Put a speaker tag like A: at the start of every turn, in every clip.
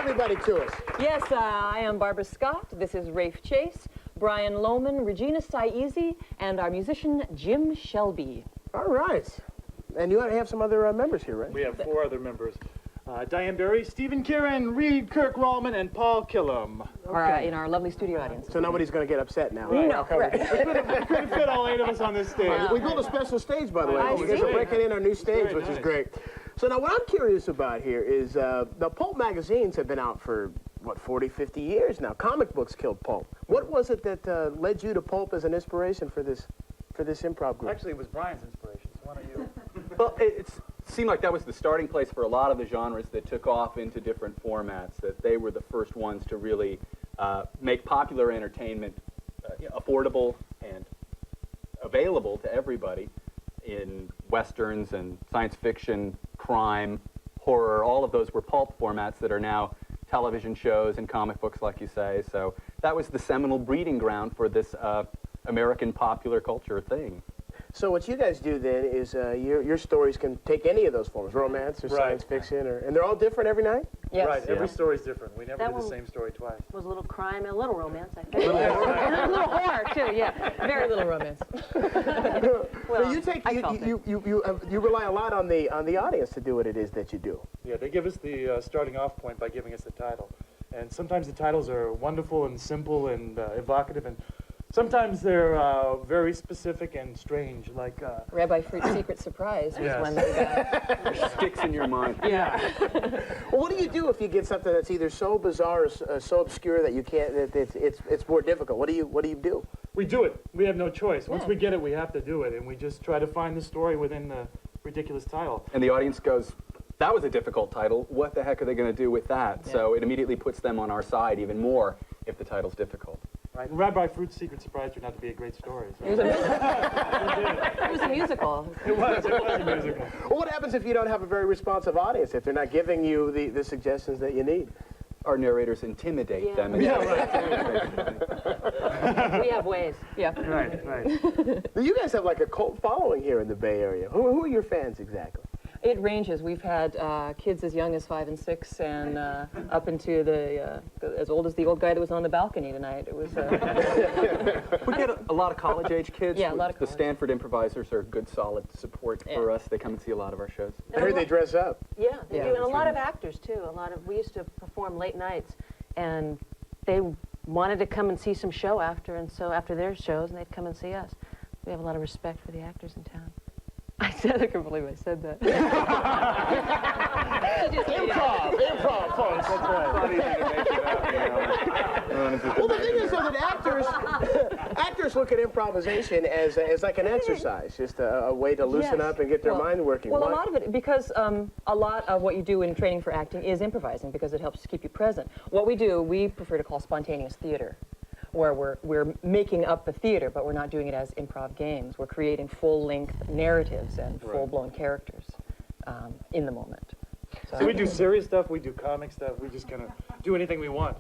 A: everybody to us.
B: Yes, I am Barbara Scott. This is Rafe Chase, Brian Lohman, Regina Saizi, and our musician, Jim Shelby.
A: All right. And you have some other members here, right?
C: We have 4 other members. Diane Berry, Stephen Kieran, Reed Kirk Rallman, and Paul Killam.
B: Okay. In our lovely studio audience.
A: So nobody's going to get upset now.
B: Right. No, right.
C: We could fit all 8 of us on this stage.
A: We built a special stage, by the way. You guys are breaking in our new stage, which is great. So now what I'm curious about here is the Pulp magazines have been out for, what, 40, 50 years now. Comic books killed Pulp. What was it that led you to Pulp as an inspiration for this improv group?
C: Actually, it was Brian's inspiration, so why don't you?
D: Well, it seemed like that was the starting place for a lot of the genres that took off into different formats, that they were the first ones to really make popular entertainment affordable and available to everybody in westerns and science fiction, crime, horror. All of those were pulp formats that are now television shows and comic books, like you say. So that was the seminal breeding ground for this American popular culture thing.
A: So what you guys do then is your stories can take any of those forms, romance or science fiction, and they're all different every night?
B: Yes.
C: Right, every story's different. We never do the same story twice.
E: Was a little crime and a little romance, I think.
B: A little horror, too, yeah. Very little romance.
A: Well, so you rely a lot on the audience to do what it is that you do.
C: Yeah, they give us the starting off point by giving us the title. And sometimes the titles are wonderful and simple and evocative, and sometimes they're very specific and strange, like...
B: Rabbi Fruit's Secret Surprise was one that we got.
D: Sticks in your mind.
A: Yeah. Well, what do you do if you get something that's either so bizarre or so obscure that you can't, it's more difficult? What do you do?
C: We do it. We have no choice. Once we get it, we have to do it, and we just try to find the story within the ridiculous title.
D: And the audience goes, that was a difficult title. What the heck are they going to do with that? Yeah. So it immediately puts them on our side even more if the title's difficult.
C: Right. Rabbi Fruit's Secret Surprise turned out to be a great story. So.
B: It was a musical.
C: It was a musical.
A: Well, what happens if you don't have a very responsive audience, if they're not giving you the suggestions that you need?
D: Our narrators intimidate them. And
B: We have ways. Yeah.
C: Right.
A: You guys have like a cult following here in the Bay Area. Who are your fans exactly?
B: It ranges. We've had kids as young as 5 and 6, and up into as old as the old guy that was on the balcony tonight. It was.
D: We get a lot of college-age kids.
B: Yeah, a lot of
D: The
B: college.
D: Stanford improvisers are good, solid support for us. They come and see a lot of our shows.
A: I heard they dress up.
E: Yeah, they do. And a lot
D: true.
E: of actors, too. We used to perform late nights, and they wanted to come and see some show after, and so after their shows, and they'd come and see us. We have a lot of respect for the actors in town.
B: I can't believe I said that.
A: Improv, folks. That's right. Well, the thing is, though, that actors look at improvisation as like an exercise, just a way to loosen up and get their mind working.
B: Well, a lot of it, because a lot of what you do in training for acting is improvising, because it helps to keep you present. What we do, we prefer to call spontaneous theater, where we're making up the theater, but we're not doing it as improv games. We're creating full-length narratives and full-blown characters in the moment.
C: So we do serious stuff, we do comic stuff, we just kind of do anything we want.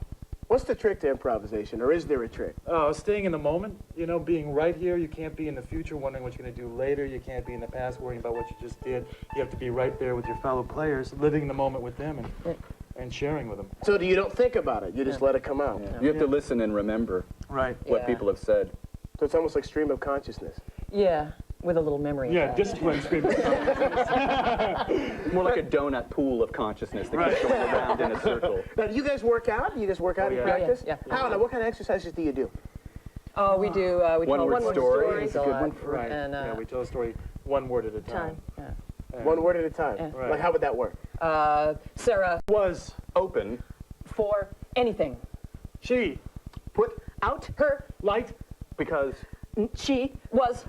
A: What's the trick to improvisation, or is there a trick?
C: Staying in the moment, being right here. You can't be in the future wondering what you're going to do later. You can't be in the past worrying about what you just did. You have to be right there with your fellow players, living in the moment with them and sharing with them.
A: So you don't think about it, you just let it come out.
D: You have to listen and remember what people have said.
A: So it's almost like stream of consciousness.
B: Yeah, with a little memory.
C: Yeah, discipline, stream of consciousness.
D: More like a donut pool of consciousness that keeps going around in a circle.
A: Now, do you guys work out? Do you guys work out in practice?
B: Yeah.
A: How? Now, what kind of exercises do you do?
B: Oh, we do. We tell
D: One-word
B: one-word
D: stories.
B: stories a lot.
C: Right.
B: And,
C: We tell a story one word at a time.
A: One word at a time.
B: Yeah.
A: Like, how would that work?
B: Sarah
C: Was
D: Open.
B: for anything.
C: she
D: Put
B: Out her
C: light
D: because
B: she was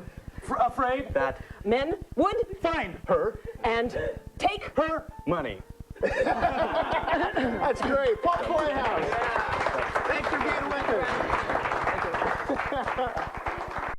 C: afraid
D: that
B: men would
C: find
D: her
B: and take
D: her money.
A: That's great. Pulp Playhouse. Thanks for being with us.